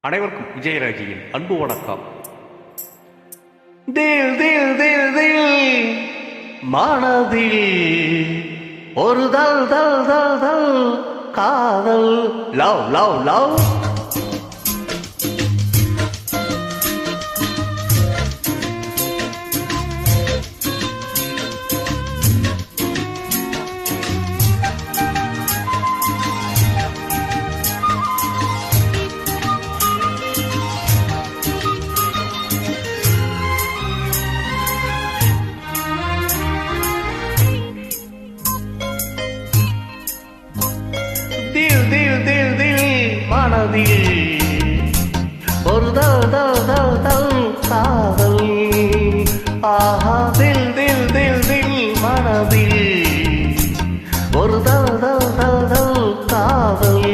அனைவருக்கும் விஜயராஜியின் அன்பு வணக்கம். தில் தில் தில் தில் மனதில் ஒரு தல் தல் தல் தல் காதல் லவ் லவ் லவ். மனதில் ஒரு தல் தல் தல் தல் காதல். ஆஹா தில் தில் தில் தில் மனதில் ஒரு தல் தல் தல் தல் காதல்.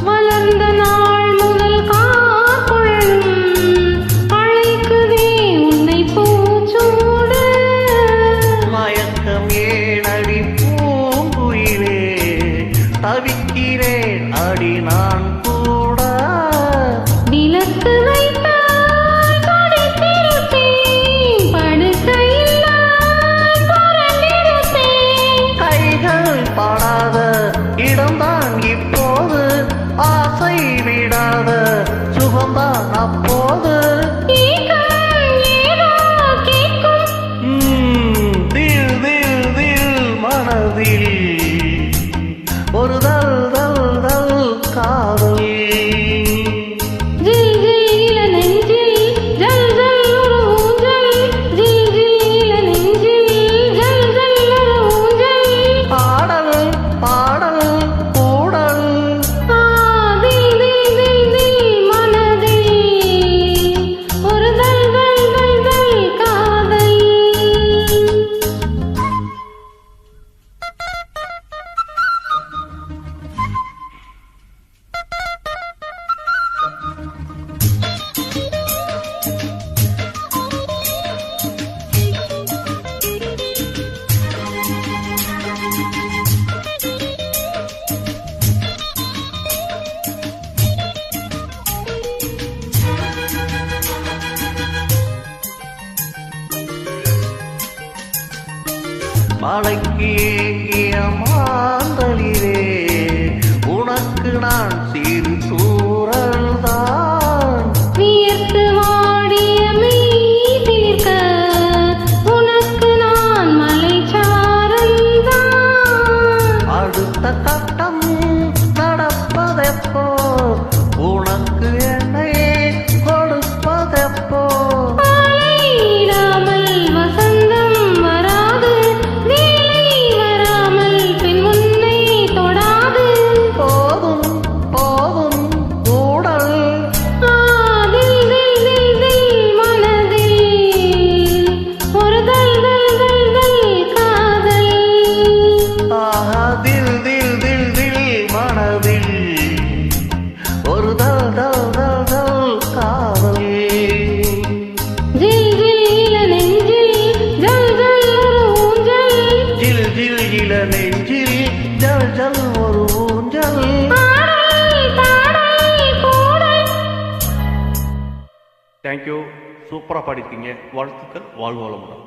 வளர்ந்த நாள் முதல் காக்குழலும் அழைக்குதே உன்னை பூச்சூடு. மயக்கம் ஏனடி பூங்குயிலே, தவிக்கிறேன் அடி நான் கூட. விளக்கு பாடாத இடம்தான் இப்போது, ஆசை விடாத சுகம்தான் அப்போது. தில் தில் தில் மனதில் ஒரு தல் தல் தல் காதல். மலைக்கு ஏங்கிய மாந்தளிரே, உனக்கு நான் சிறு சூழல் தான். வியர்த்து வாடிய மீதிர்க்க உனக்கு நான் மலைச்சாரல் தான். அடுத்த கட்டம் நடப்பதெப்போ, உனக்கு என்னை கொடுப்பதெப்போ. ஒரு தல் தல் தல் தல் காதல். ஜில் ஜில் இள நெஞ்சில் ஜல் ஜல் ஒரு ஊஞ்சல். ஜில் ஜில் இள நெஞ்சில் ஜல் ஜல் ஒரு ஊஞ்சல். தேங்க்யூ, சூப்பராக பாடிருக்கீங்க. வாழ்த்துக்கள், வாழ்வு வளமுடன்.